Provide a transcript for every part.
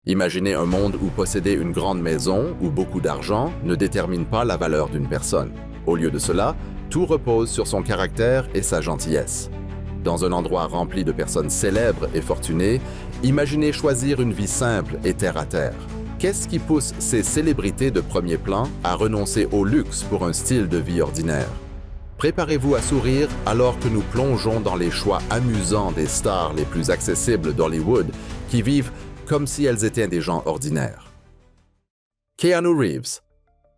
Imaginez un monde où posséder une grande maison ou beaucoup d'argent ne détermine pas la valeur d'une personne. Au lieu de cela, tout repose sur son caractère et sa gentillesse. Dans un endroit rempli de personnes célèbres et fortunées, imaginez choisir une vie simple et terre-à-terre. Qu'est-ce qui pousse ces célébrités de premier plan à renoncer au luxe pour un style de vie ordinaire? Préparez-vous à sourire alors que nous plongeons dans les choix amusants des stars les plus accessibles d'Hollywood qui vivent comme si elles étaient des gens ordinaires. Keanu Reeves.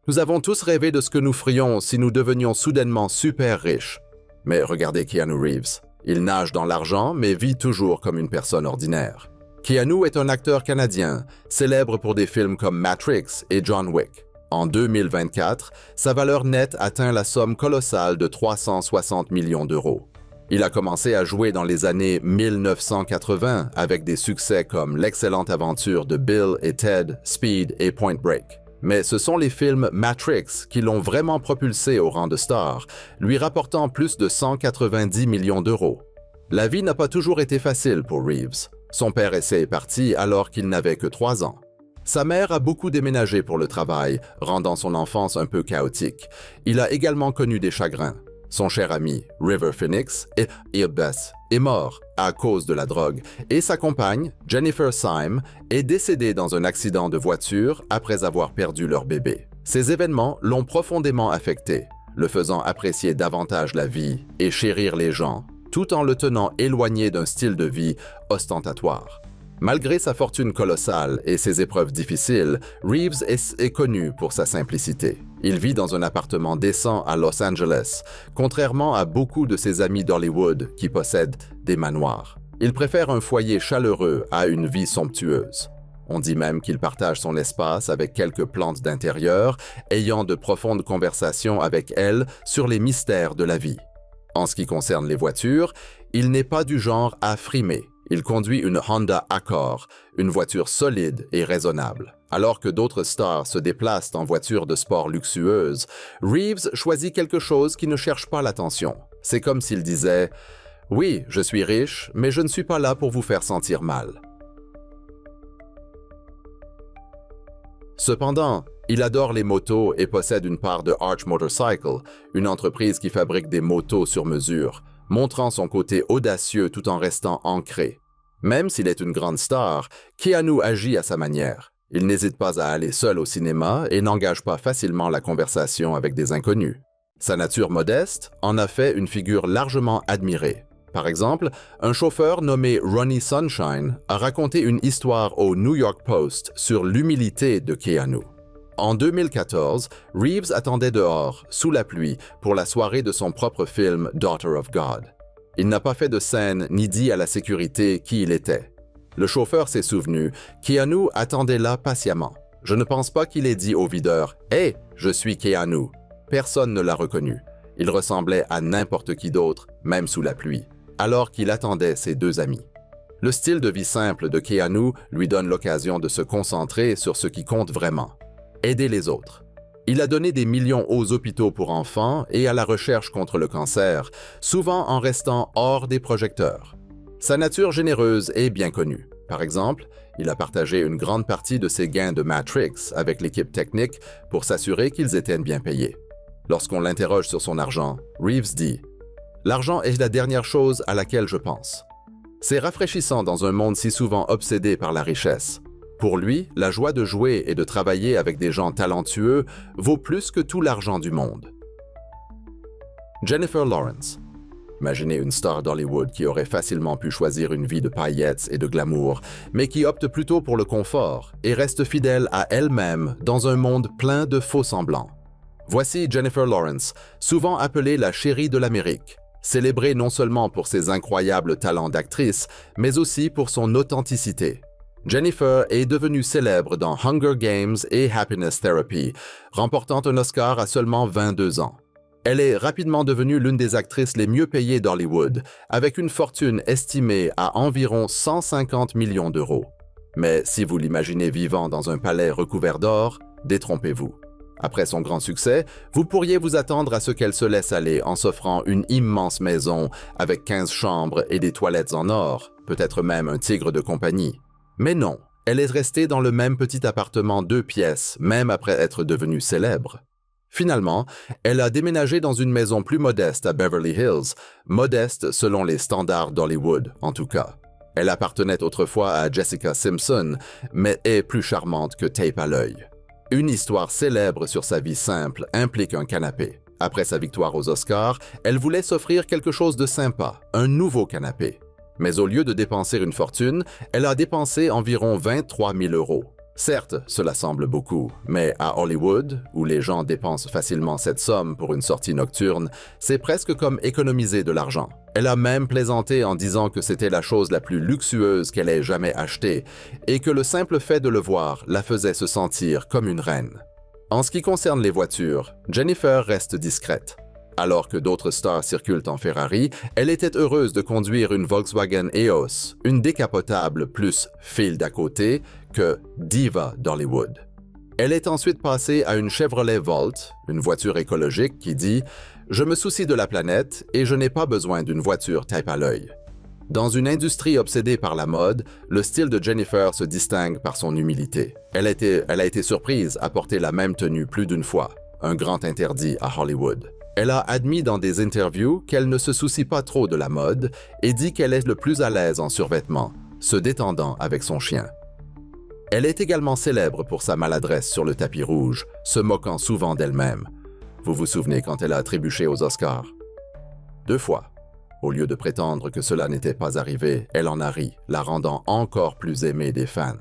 Nous avons tous rêvé de ce que nous ferions si nous devenions soudainement super riches. Mais regardez Keanu Reeves. Il nage dans l'argent, mais vit toujours comme une personne ordinaire. Keanu est un acteur canadien, célèbre pour des films comme Matrix et John Wick. En 2024, sa valeur nette atteint la somme colossale de 360 millions d'euros. Il a commencé à jouer dans les années 1980 avec des succès comme l'excellente aventure de Bill et Ted, Speed et Point Break. Mais ce sont les films Matrix qui l'ont vraiment propulsé au rang de star, lui rapportant plus de 190 millions d'euros. La vie n'a pas toujours été facile pour Reeves. Son père est parti alors qu'il n'avait que 3 ans. Sa mère a beaucoup déménagé pour le travail, rendant son enfance un peu chaotique. Il a également connu des chagrins. Son cher ami, River Phoenix, est mort à cause de la drogue et sa compagne, Jennifer Syme, est décédée dans un accident de voiture après avoir perdu leur bébé. Ces événements l'ont profondément affecté, le faisant apprécier davantage la vie et chérir les gens, tout en le tenant éloigné d'un style de vie ostentatoire. Malgré sa fortune colossale et ses épreuves difficiles, Reeves est connu pour sa simplicité. Il vit dans un appartement décent à Los Angeles, contrairement à beaucoup de ses amis d'Hollywood qui possèdent des manoirs. Il préfère un foyer chaleureux à une vie somptueuse. On dit même qu'il partage son espace avec quelques plantes d'intérieur, ayant de profondes conversations avec elles sur les mystères de la vie. En ce qui concerne les voitures, il n'est pas du genre à frimer. Il conduit une Honda Accord, une voiture solide et raisonnable. Alors que d'autres stars se déplacent en voitures de sport luxueuses, Reeves choisit quelque chose qui ne cherche pas l'attention. C'est comme s'il disait « Oui, je suis riche, mais je ne suis pas là pour vous faire sentir mal. » Cependant, il adore les motos et possède une part de Arch Motorcycle, une entreprise qui fabrique des motos sur mesure, montrant son côté audacieux tout en restant ancré. Même s'il est une grande star, Keanu agit à sa manière. Il n'hésite pas à aller seul au cinéma et n'engage pas facilement la conversation avec des inconnus. Sa nature modeste en a fait une figure largement admirée. Par exemple, un chauffeur nommé Ronnie Sunshine a raconté une histoire au New York Post sur l'humilité de Keanu. En 2014, Reeves attendait dehors, sous la pluie, pour la soirée de son propre film Daughter of God. Il n'a pas fait de scène ni dit à la sécurité qui il était. Le chauffeur s'est souvenu, Keanu attendait là patiemment. Je ne pense pas qu'il ait dit au videur « Hey, je suis Keanu ». Personne ne l'a reconnu. Il ressemblait à n'importe qui d'autre, même sous la pluie, alors qu'il attendait ses 2 amis. Le style de vie simple de Keanu lui donne l'occasion de se concentrer sur ce qui compte vraiment. Aider les autres. Il a donné des millions aux hôpitaux pour enfants et à la recherche contre le cancer, souvent en restant hors des projecteurs. Sa nature généreuse est bien connue. Par exemple, il a partagé une grande partie de ses gains de Matrix avec l'équipe technique pour s'assurer qu'ils étaient bien payés. Lorsqu'on l'interroge sur son argent, Reeves dit « L'argent est la dernière chose à laquelle je pense. C'est rafraîchissant dans un monde si souvent obsédé par la richesse. Pour lui, la joie de jouer et de travailler avec des gens talentueux vaut plus que tout l'argent du monde. » Jennifer Lawrence. Imaginez une star d'Hollywood qui aurait facilement pu choisir une vie de paillettes et de glamour, mais qui opte plutôt pour le confort et reste fidèle à elle-même dans un monde plein de faux-semblants. Voici Jennifer Lawrence, souvent appelée la chérie de l'Amérique, célébrée non seulement pour ses incroyables talents d'actrice, mais aussi pour son authenticité. Jennifer est devenue célèbre dans Hunger Games et Happiness Therapy, remportant un Oscar à seulement 22 ans. Elle est rapidement devenue l'une des actrices les mieux payées d'Hollywood, avec une fortune estimée à environ 150 millions d'euros. Mais si vous l'imaginez vivant dans un palais recouvert d'or, détrompez-vous. Après son grand succès, vous pourriez vous attendre à ce qu'elle se laisse aller en s'offrant une immense maison avec 15 chambres et des toilettes en or, peut-être même un tigre de compagnie. Mais non, Elle est restée dans le même petit appartement 2 pièces, même après être devenue célèbre. Finalement, elle a déménagé dans une maison plus modeste à Beverly Hills, modeste selon les standards d'Hollywood, en tout cas. Elle appartenait autrefois à Jessica Simpson, mais est plus charmante que tape à l'œil. Une histoire célèbre sur sa vie simple implique un canapé. Après sa victoire aux Oscars, elle voulait s'offrir quelque chose de sympa, un nouveau canapé. Mais au lieu de dépenser une fortune, elle a dépensé environ 23 000 €. Certes, cela semble beaucoup, mais à Hollywood, où les gens dépensent facilement cette somme pour une sortie nocturne, c'est presque comme économiser de l'argent. Elle a même plaisanté en disant que c'était la chose la plus luxueuse qu'elle ait jamais achetée et que le simple fait de le voir la faisait se sentir comme une reine. En ce qui concerne les voitures, Jennifer reste discrète. Alors que d'autres stars circulent en Ferrari, elle était heureuse de conduire une Volkswagen EOS, une décapotable plus file d'à côté que diva d'Hollywood. Elle est ensuite passée à une Chevrolet Volt, une voiture écologique qui dit « Je me soucie de la planète et je n'ai pas besoin d'une voiture tape à l'œil ». Dans une industrie obsédée par la mode, le style de Jennifer se distingue par son humilité. Elle a été surprise à porter la même tenue plus d'une fois, un grand interdit à Hollywood. Elle a admis dans des interviews qu'elle ne se soucie pas trop de la mode et dit qu'elle est le plus à l'aise en survêtement, se détendant avec son chien. Elle est également célèbre pour sa maladresse sur le tapis rouge, se moquant souvent d'elle-même. Vous vous souvenez quand elle a trébuché aux Oscars? 2 fois. Au lieu de prétendre que cela n'était pas arrivé, elle en a ri, la rendant encore plus aimée des fans.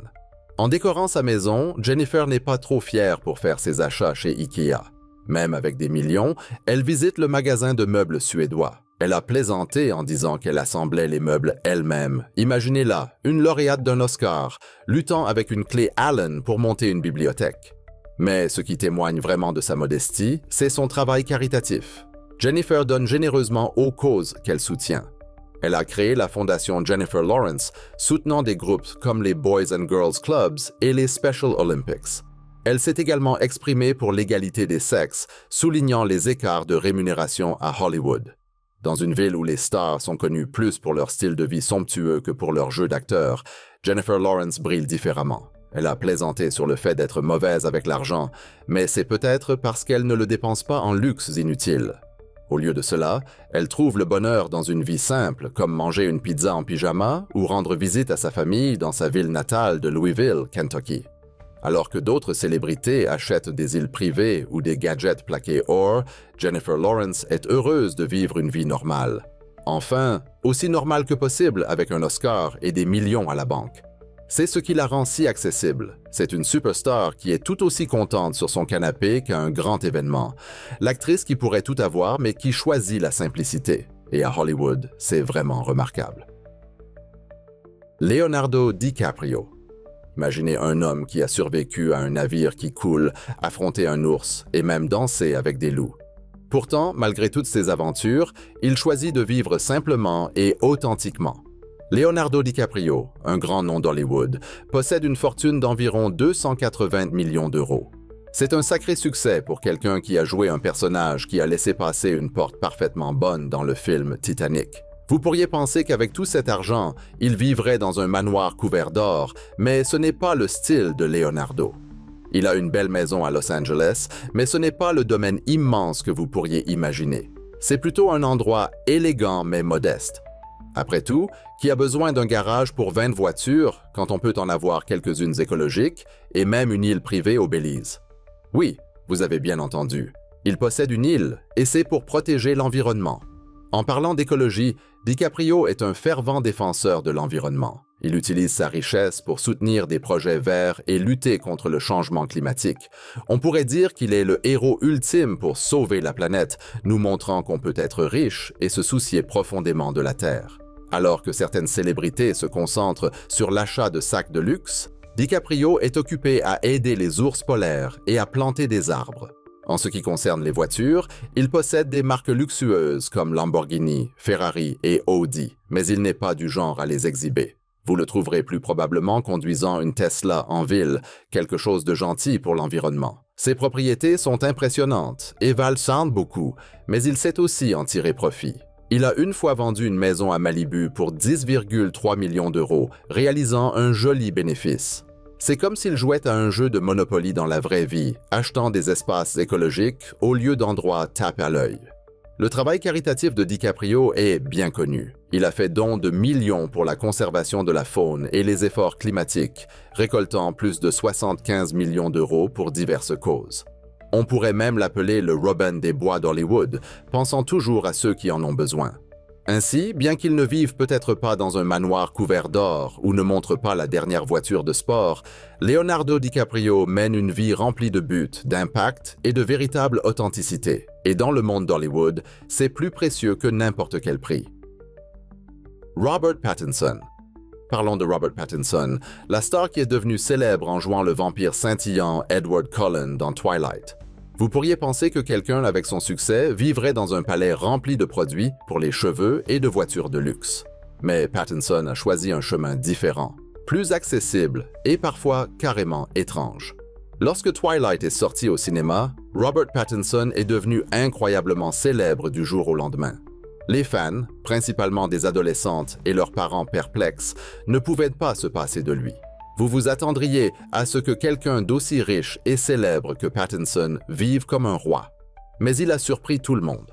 En décorant sa maison, Jennifer n'est pas trop fière pour faire ses achats chez IKEA. Même avec des millions, elle visite le magasin de meubles suédois. Elle a plaisanté en disant qu'elle assemblait les meubles elle-même. Imaginez-la, une lauréate d'un Oscar, luttant avec une clé Allen pour monter une bibliothèque. Mais ce qui témoigne vraiment de sa modestie, c'est son travail caritatif. Jennifer donne généreusement aux causes qu'elle soutient. Elle a créé la fondation Jennifer Lawrence, soutenant des groupes comme les Boys and Girls Clubs et les Special Olympics. Elle s'est également exprimée pour l'égalité des sexes, soulignant les écarts de rémunération à Hollywood. Dans une ville où les stars sont connues plus pour leur style de vie somptueux que pour leur jeu d'acteur, Jennifer Lawrence brille différemment. Elle a plaisanté sur le fait d'être mauvaise avec l'argent, mais c'est peut-être parce qu'elle ne le dépense pas en luxes inutiles. Au lieu de cela, elle trouve le bonheur dans une vie simple, comme manger une pizza en pyjama ou rendre visite à sa famille dans sa ville natale de Louisville, Kentucky. Alors que d'autres célébrités achètent des îles privées ou des gadgets plaqués or, Jennifer Lawrence est heureuse de vivre une vie normale. Enfin, aussi normale que possible avec un Oscar et des millions à la banque. C'est ce qui la rend si accessible. C'est une superstar qui est tout aussi contente sur son canapé qu'à un grand événement. L'actrice qui pourrait tout avoir mais qui choisit la simplicité. Et à Hollywood, c'est vraiment remarquable. Leonardo DiCaprio. Imaginez un homme qui a survécu à un navire qui coule, affronté un ours et même dansé avec des loups. Pourtant, malgré toutes ces aventures, il choisit de vivre simplement et authentiquement. Leonardo DiCaprio, un grand nom d'Hollywood, possède une fortune d'environ 280 millions d'euros. C'est un sacré succès pour quelqu'un qui a joué un personnage qui a laissé passer une porte parfaitement bonne dans le film Titanic. Vous pourriez penser qu'avec tout cet argent, il vivrait dans un manoir couvert d'or, mais ce n'est pas le style de Leonardo. Il a une belle maison à Los Angeles, mais ce n'est pas le domaine immense que vous pourriez imaginer. C'est plutôt un endroit élégant mais modeste. Après tout, qui a besoin d'un garage pour 20 voitures quand on peut en avoir quelques-unes écologiques et même une île privée au Belize? Oui, vous avez bien entendu. Il possède une île et c'est pour protéger l'environnement. En parlant d'écologie, DiCaprio est un fervent défenseur de l'environnement. Il utilise sa richesse pour soutenir des projets verts et lutter contre le changement climatique. On pourrait dire qu'il est le héros ultime pour sauver la planète, nous montrant qu'on peut être riche et se soucier profondément de la Terre. Alors que certaines célébrités se concentrent sur l'achat de sacs de luxe, DiCaprio est occupé à aider les ours polaires et à planter des arbres. En ce qui concerne les voitures, il possède des marques luxueuses comme Lamborghini, Ferrari et Audi, mais il n'est pas du genre à les exhiber. Vous le trouverez plus probablement conduisant une Tesla en ville, quelque chose de gentil pour l'environnement. Ses propriétés sont impressionnantes et valent sans beaucoup, mais il sait aussi en tirer profit. Il a une fois vendu une maison à Malibu pour 10,3 millions d'euros, réalisant un joli bénéfice. C'est comme s'il jouait à un jeu de Monopoly dans la vraie vie, achetant des espaces écologiques au lieu d'endroits tape à l'œil. Le travail caritatif de DiCaprio est bien connu. Il a fait don de millions pour la conservation de la faune et les efforts climatiques, récoltant plus de 75 millions d'euros pour diverses causes. On pourrait même l'appeler le Robin des Bois d'Hollywood, pensant toujours à ceux qui en ont besoin. Ainsi, bien qu'il ne vive peut-être pas dans un manoir couvert d'or ou ne montre pas la dernière voiture de sport, Leonardo DiCaprio mène une vie remplie de buts, d'impact et de véritable authenticité. Et dans le monde d'Hollywood, c'est plus précieux que n'importe quel prix. Robert Pattinson. Parlons de Robert Pattinson, la star qui est devenue célèbre en jouant le vampire scintillant Edward Cullen dans Twilight. Vous pourriez penser que quelqu'un avec son succès vivrait dans un palais rempli de produits pour les cheveux et de voitures de luxe. Mais Pattinson a choisi un chemin différent, plus accessible et parfois carrément étrange. Lorsque Twilight est sorti au cinéma, Robert Pattinson est devenu incroyablement célèbre du jour au lendemain. Les fans, principalement des adolescentes et leurs parents perplexes, ne pouvaient pas se passer de lui. Vous vous attendriez à ce que quelqu'un d'aussi riche et célèbre que Pattinson vive comme un roi. Mais il a surpris tout le monde.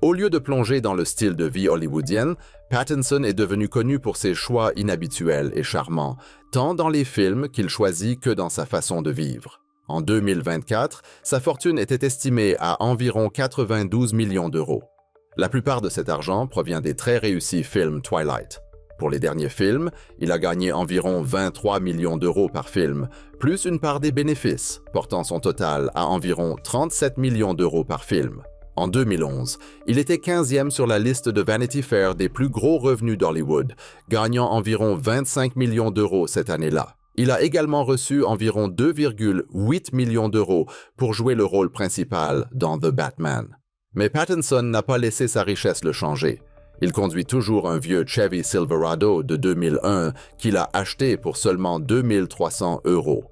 Au lieu de plonger dans le style de vie hollywoodienne, Pattinson est devenu connu pour ses choix inhabituels et charmants, tant dans les films qu'il choisit que dans sa façon de vivre. En 2024, sa fortune était estimée à environ 92 millions d'euros. La plupart de cet argent provient des très réussis films Twilight. Pour les derniers films, il a gagné environ 23 millions d'euros par film, plus une part des bénéfices, portant son total à environ 37 millions d'euros par film. En 2011, il était 15e sur la liste de Vanity Fair des plus gros revenus d'Hollywood, gagnant environ 25 millions d'euros cette année-là. Il a également reçu environ 2,8 millions d'euros pour jouer le rôle principal dans The Batman. Mais Pattinson n'a pas laissé sa richesse le changer. Il conduit toujours un vieux Chevy Silverado de 2001 qu'il a acheté pour seulement 2300 €.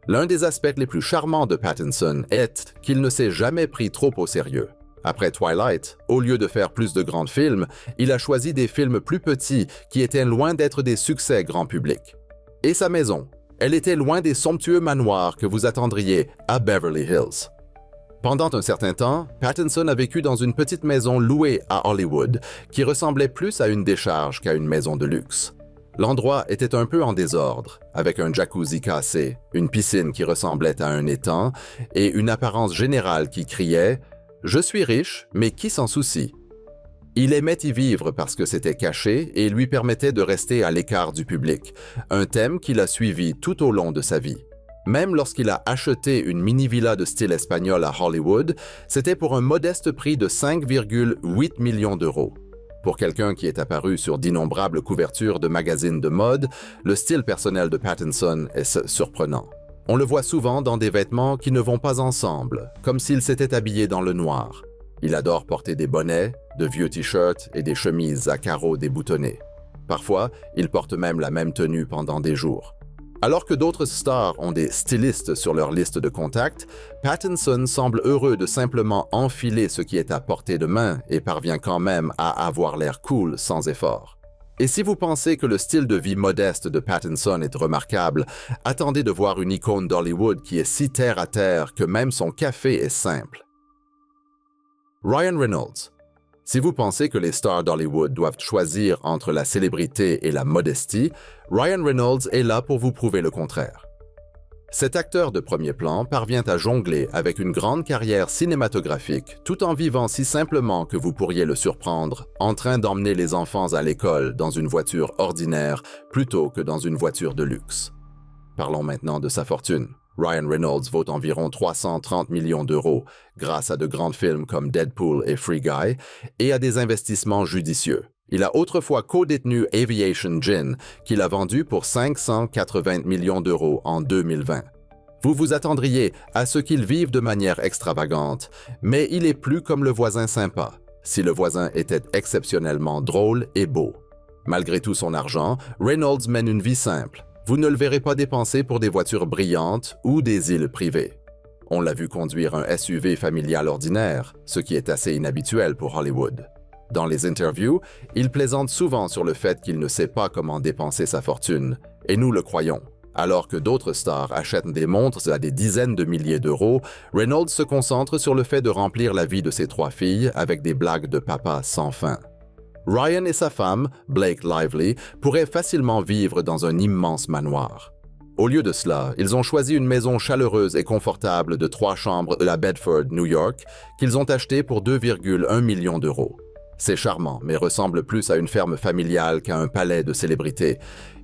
L'un des aspects les plus charmants de Pattinson est qu'il ne s'est jamais pris trop au sérieux. Après Twilight, au lieu de faire plus de grands films, il a choisi des films plus petits qui étaient loin d'être des succès grand public. Et sa maison, elle était loin des somptueux manoirs que vous attendriez à Beverly Hills. Pendant un certain temps, Pattinson a vécu dans une petite maison louée à Hollywood qui ressemblait plus à une décharge qu'à une maison de luxe. L'endroit était un peu en désordre, avec un jacuzzi cassé, une piscine qui ressemblait à un étang et une apparence générale qui criait « Je suis riche, mais qui s'en soucie ?» Il aimait y vivre parce que c'était caché et lui permettait de rester à l'écart du public, un thème qu'il a suivi tout au long de sa vie. Même lorsqu'il a acheté une mini-villa de style espagnol à Hollywood, c'était pour un modeste prix de 5,8 millions d'euros. Pour quelqu'un qui est apparu sur d'innombrables couvertures de magazines de mode, le style personnel de Pattinson est surprenant. On le voit souvent dans des vêtements qui ne vont pas ensemble, comme s'il s'était habillé dans le noir. Il adore porter des bonnets, de vieux t-shirts et des chemises à carreaux déboutonnés. Parfois, il porte même la même tenue pendant des jours. Alors que d'autres stars ont des stylistes sur leur liste de contacts, Pattinson semble heureux de simplement enfiler ce qui est à portée de main et parvient quand même à avoir l'air cool sans effort. Et si vous pensez que le style de vie modeste de Pattinson est remarquable, attendez de voir une icône d'Hollywood qui est si terre à terre que même son café est simple. Ryan Reynolds. Si vous pensez que les stars d'Hollywood doivent choisir entre la célébrité et la modestie, Ryan Reynolds est là pour vous prouver le contraire. Cet acteur de premier plan parvient à jongler avec une grande carrière cinématographique tout en vivant si simplement que vous pourriez le surprendre en train d'emmener les enfants à l'école dans une voiture ordinaire plutôt que dans une voiture de luxe. Parlons maintenant de sa fortune. Ryan Reynolds vaut environ 330 millions d'euros grâce à de grands films comme Deadpool et Free Guy et à des investissements judicieux. Il a autrefois co-détenu Aviation Gin, qu'il a vendu pour 580 millions d'euros en 2020. Vous vous attendriez à ce qu'il vive de manière extravagante, mais il est plus comme le voisin sympa, si le voisin était exceptionnellement drôle et beau. Malgré tout son argent, Reynolds mène une vie simple. Vous ne le verrez pas dépenser pour des voitures brillantes ou des îles privées. On l'a vu conduire un SUV familial ordinaire, ce qui est assez inhabituel pour Hollywood. Dans les interviews, il plaisante souvent sur le fait qu'il ne sait pas comment dépenser sa fortune, et nous le croyons. Alors que d'autres stars achètent des montres à des dizaines de milliers d'euros, Reynolds se concentre sur le fait de remplir la vie de ses 3 filles avec des blagues de papa sans fin. Ryan et sa femme, Blake Lively, pourraient facilement vivre dans un immense manoir. Au lieu de cela, ils ont choisi une maison chaleureuse et confortable de 3 chambres à Bedford, New York, qu'ils ont achetée pour 2,1 millions d'euros. C'est charmant, mais ressemble plus à une ferme familiale qu'à un palais de célébrités.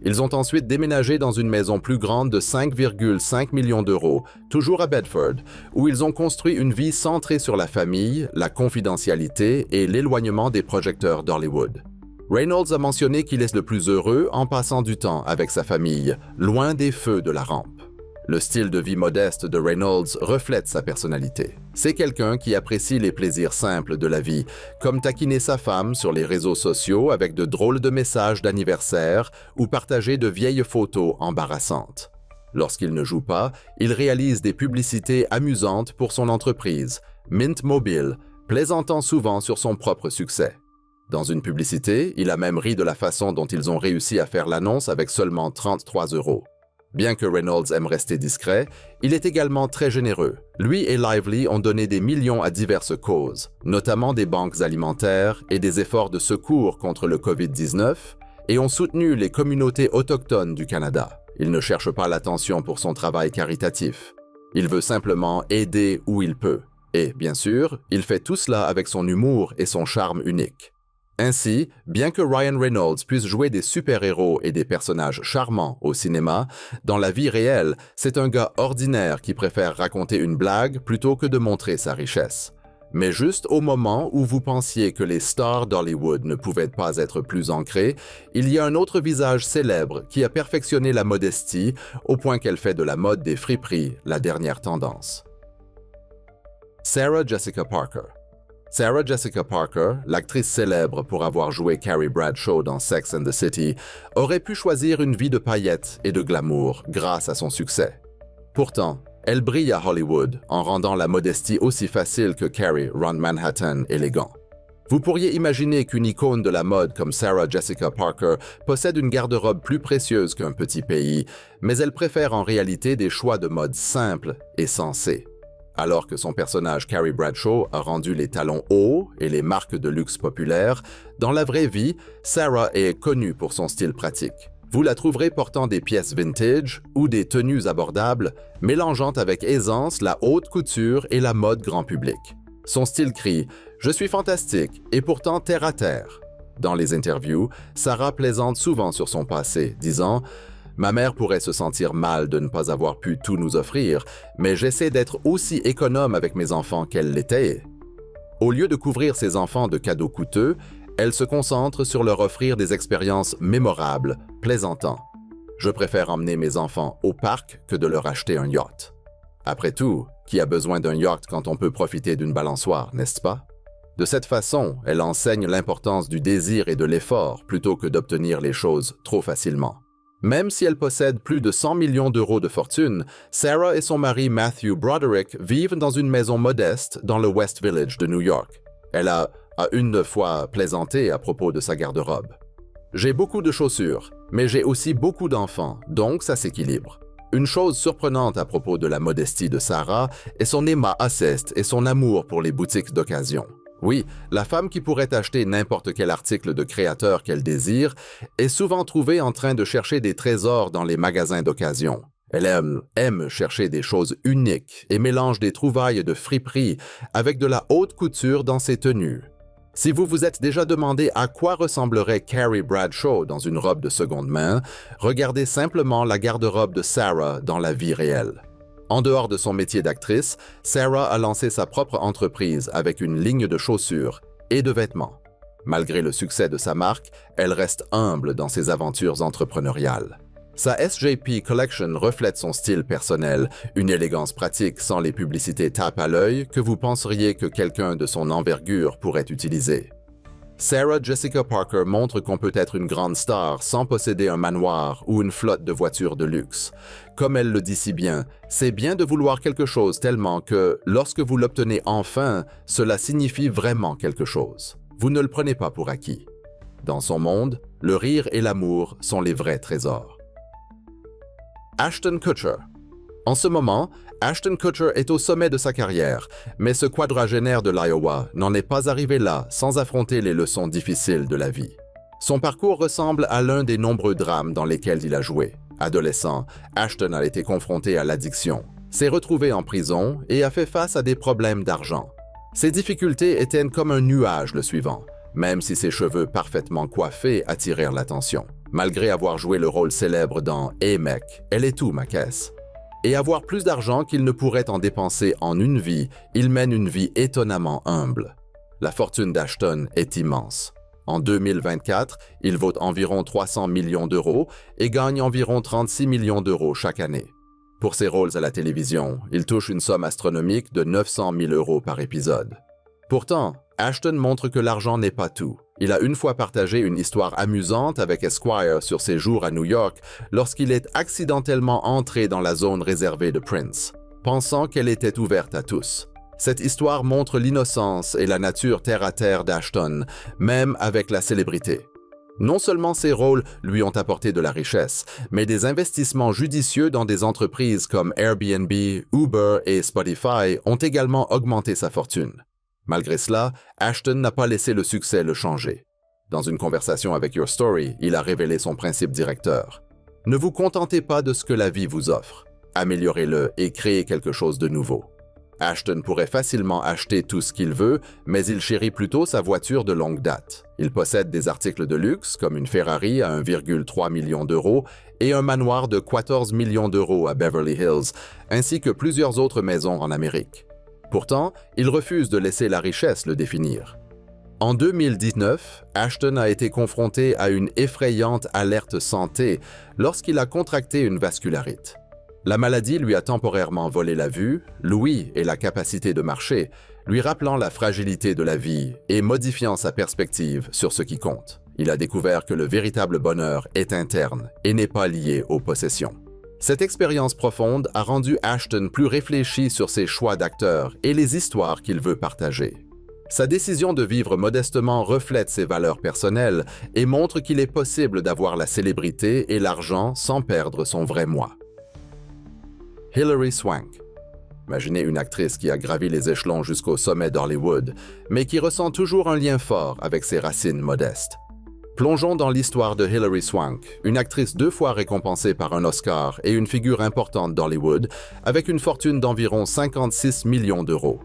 Ils ont ensuite déménagé dans une maison plus grande de 5,5 millions d'euros, toujours à Bedford, où ils ont construit une vie centrée sur la famille, la confidentialité et l'éloignement des projecteurs d'Hollywood. Reynolds a mentionné qu'il est le plus heureux en passant du temps avec sa famille, loin des feux de la rampe. Le style de vie modeste de Reynolds reflète sa personnalité. C'est quelqu'un qui apprécie les plaisirs simples de la vie, comme taquiner sa femme sur les réseaux sociaux avec de drôles de messages d'anniversaire ou partager de vieilles photos embarrassantes. Lorsqu'il ne joue pas, il réalise des publicités amusantes pour son entreprise, Mint Mobile, plaisantant souvent sur son propre succès. Dans une publicité, il a même ri de la façon dont ils ont réussi à faire l'annonce avec seulement 33 €. Bien que Reynolds aime rester discret, il est également très généreux. Lui et Lively ont donné des millions à diverses causes, notamment des banques alimentaires et des efforts de secours contre le COVID-19, et ont soutenu les communautés autochtones du Canada. Il ne cherche pas l'attention pour son travail caritatif. Il veut simplement aider où il peut. Et, bien sûr, il fait tout cela avec son humour et son charme unique. Ainsi, bien que Ryan Reynolds puisse jouer des super-héros et des personnages charmants au cinéma, dans la vie réelle, c'est un gars ordinaire qui préfère raconter une blague plutôt que de montrer sa richesse. Mais juste au moment où vous pensiez que les stars d'Hollywood ne pouvaient pas être plus ancrés, il y a un autre visage célèbre qui a perfectionné la modestie au point qu'elle fait de la mode des friperies la dernière tendance. Sarah Jessica Parker. Sarah Jessica Parker, l'actrice célèbre pour avoir joué Carrie Bradshaw dans Sex and the City, aurait pu choisir une vie de paillettes et de glamour grâce à son succès. Pourtant, elle brille à Hollywood en rendant la modestie aussi facile que Carrie rend Manhattan élégant. Vous pourriez imaginer qu'une icône de la mode comme Sarah Jessica Parker possède une garde-robe plus précieuse qu'un petit pays, mais elle préfère en réalité des choix de mode simples et sensés. Alors que son personnage Carrie Bradshaw a rendu les talons hauts et les marques de luxe populaires, dans la vraie vie, Sarah est connue pour son style pratique. Vous la trouverez portant des pièces vintage ou des tenues abordables, mélangeant avec aisance la haute couture et la mode grand public. Son style crie « Je suis fantastique et pourtant terre à terre ». Dans les interviews, Sarah plaisante souvent sur son passé, disant « Ma mère pourrait se sentir mal de ne pas avoir pu tout nous offrir, mais j'essaie d'être aussi économe avec mes enfants qu'elle l'était. » Au lieu de couvrir ses enfants de cadeaux coûteux, elle se concentre sur leur offrir des expériences mémorables, plaisantant. « Je préfère emmener mes enfants au parc que de leur acheter un yacht. » Après tout, qui a besoin d'un yacht quand on peut profiter d'une balançoire, n'est-ce pas? De cette façon, elle enseigne l'importance du désir et de l'effort plutôt que d'obtenir les choses trop facilement. Même si elle possède plus de 100 millions d'euros de fortune, Sarah et son mari Matthew Broderick vivent dans une maison modeste dans le West Village de New York. Elle a une fois plaisanté à propos de sa garde-robe. « J'ai beaucoup de chaussures, mais j'ai aussi beaucoup d'enfants, donc ça s'équilibre. » Une chose surprenante à propos de la modestie de Sarah est son éma aceste et son amour pour les boutiques d'occasion. Oui, la femme qui pourrait acheter n'importe quel article de créateur qu'elle désire est souvent trouvée en train de chercher des trésors dans les magasins d'occasion. Elle aime chercher des choses uniques et mélange des trouvailles de friperie avec de la haute couture dans ses tenues. Si vous vous êtes déjà demandé à quoi ressemblerait Carrie Bradshaw dans une robe de seconde main, regardez simplement la garde-robe de Sarah dans la vie réelle. En dehors de son métier d'actrice, Sarah a lancé sa propre entreprise avec une ligne de chaussures et de vêtements. Malgré le succès de sa marque, elle reste humble dans ses aventures entrepreneuriales. Sa SJP Collection reflète son style personnel, une élégance pratique sans les publicités tape à l'œil que vous penseriez que quelqu'un de son envergure pourrait utiliser. Sarah Jessica Parker montre qu'on peut être une grande star sans posséder un manoir ou une flotte de voitures de luxe. Comme elle le dit si bien, c'est bien de vouloir quelque chose tellement que, lorsque vous l'obtenez enfin, cela signifie vraiment quelque chose. Vous ne le prenez pas pour acquis. Dans son monde, le rire et l'amour sont les vrais trésors. Ashton Kutcher. En ce moment, Ashton Kutcher est au sommet de sa carrière, mais ce quadragénaire de l'Iowa n'en est pas arrivé là sans affronter les leçons difficiles de la vie. Son parcours ressemble à l'un des nombreux drames dans lesquels il a joué. Adolescent, Ashton a été confronté à l'addiction, s'est retrouvé en prison et a fait face à des problèmes d'argent. Ses difficultés étaient comme un nuage le suivant, même si ses cheveux parfaitement coiffés attirèrent l'attention. Malgré avoir joué le rôle célèbre dans « Hey mec, elle est où ma caisse ?» et avoir plus d'argent qu'il ne pourrait en dépenser en une vie, il mène une vie étonnamment humble. La fortune d'Ashton est immense. En 2024, il vaut environ 300 millions d'euros et gagne environ 36 millions d'euros chaque année. Pour ses rôles à la télévision, il touche une somme astronomique de 900 000 euros par épisode. Pourtant, Ashton montre que l'argent n'est pas tout. Il a une fois partagé une histoire amusante avec Esquire sur ses jours à New York lorsqu'il est accidentellement entré dans la zone réservée de Prince, pensant qu'elle était ouverte à tous. Cette histoire montre l'innocence et la nature terre-à-terre d'Ashton, même avec la célébrité. Non seulement ses rôles lui ont apporté de la richesse, mais des investissements judicieux dans des entreprises comme Airbnb, Uber et Spotify ont également augmenté sa fortune. Malgré cela, Ashton n'a pas laissé le succès le changer. Dans une conversation avec Your Story, il a révélé son principe directeur. Ne vous contentez pas de ce que la vie vous offre. Améliorez-le et créez quelque chose de nouveau. Ashton pourrait facilement acheter tout ce qu'il veut, mais il chérit plutôt sa voiture de longue date. Il possède des articles de luxe, comme une Ferrari à 1,3 million d'euros et un manoir de 14 millions d'euros à Beverly Hills, ainsi que plusieurs autres maisons en Amérique. Pourtant, il refuse de laisser la richesse le définir. En 2019, Ashton a été confronté à une effrayante alerte santé lorsqu'il a contracté une vascularite. La maladie lui a temporairement volé la vue, l'ouïe et la capacité de marcher, lui rappelant la fragilité de la vie et modifiant sa perspective sur ce qui compte. Il a découvert que le véritable bonheur est interne et n'est pas lié aux possessions. Cette expérience profonde a rendu Ashton plus réfléchi sur ses choix d'acteur et les histoires qu'il veut partager. Sa décision de vivre modestement reflète ses valeurs personnelles et montre qu'il est possible d'avoir la célébrité et l'argent sans perdre son vrai moi. Hilary Swank. Imaginez une actrice qui a gravi les échelons jusqu'au sommet d'Hollywood, mais qui ressent toujours un lien fort avec ses racines modestes. Plongeons dans l'histoire de Hilary Swank, une actrice 2 fois récompensée par un Oscar et une figure importante d'Hollywood, avec une fortune d'environ 56 millions d'euros.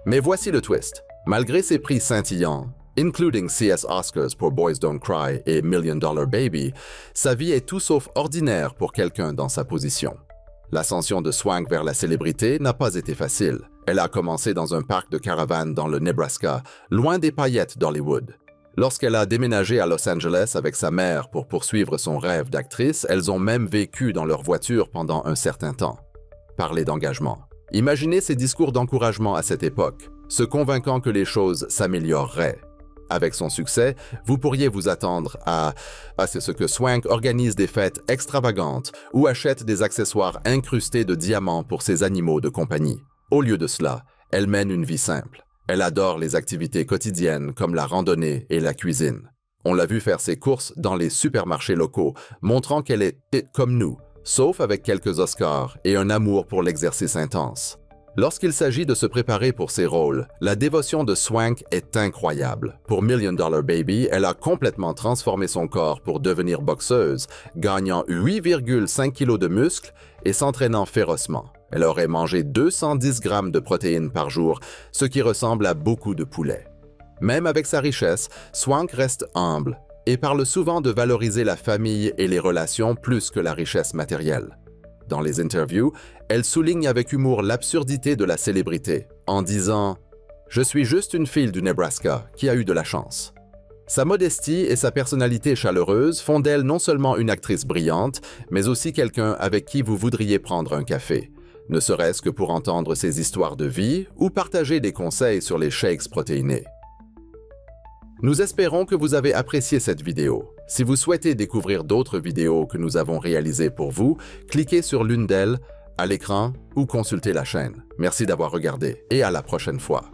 Mais voici le twist. Malgré ses prix scintillants, including CS Oscars pour Boys Don't Cry et Million Dollar Baby, sa vie est tout sauf ordinaire pour quelqu'un dans sa position. L'ascension de Swank vers la célébrité n'a pas été facile. Elle a commencé dans un parc de caravanes dans le Nebraska, loin des paillettes d'Hollywood. Lorsqu'elle a déménagé à Los Angeles avec sa mère pour poursuivre son rêve d'actrice, elles ont même vécu dans leur voiture pendant un certain temps. Parler d'engagement. Imaginez ces discours d'encouragement à cette époque, se convainquant que les choses s'amélioreraient. Avec son succès, vous pourriez vous attendre à c'est ce que Swank organise des fêtes extravagantes ou achète des accessoires incrustés de diamants pour ses animaux de compagnie. Au lieu de cela, elle mène une vie simple. Elle adore les activités quotidiennes comme la randonnée et la cuisine. On l'a vu faire ses courses dans les supermarchés locaux, montrant qu'elle est comme nous, sauf avec quelques Oscars et un amour pour l'exercice intense. Lorsqu'il s'agit de se préparer pour ses rôles, la dévotion de Swank est incroyable. Pour Million Dollar Baby, elle a complètement transformé son corps pour devenir boxeuse, gagnant 8,5 kg de muscles et s'entraînant férocement. Elle aurait mangé 210 grammes de protéines par jour, ce qui ressemble à beaucoup de poulet. Même avec sa richesse, Swank reste humble et parle souvent de valoriser la famille et les relations plus que la richesse matérielle. Dans les interviews, elle souligne avec humour l'absurdité de la célébrité, en disant « Je suis juste une fille du Nebraska qui a eu de la chance ». Sa modestie et sa personnalité chaleureuse font d'elle non seulement une actrice brillante, mais aussi quelqu'un avec qui vous voudriez prendre un café, ne serait-ce que pour entendre ses histoires de vie ou partager des conseils sur les shakes protéinés. Nous espérons que vous avez apprécié cette vidéo. Si vous souhaitez découvrir d'autres vidéos que nous avons réalisées pour vous, cliquez sur l'une d'elles, à l'écran ou consultez la chaîne. Merci d'avoir regardé et à la prochaine fois.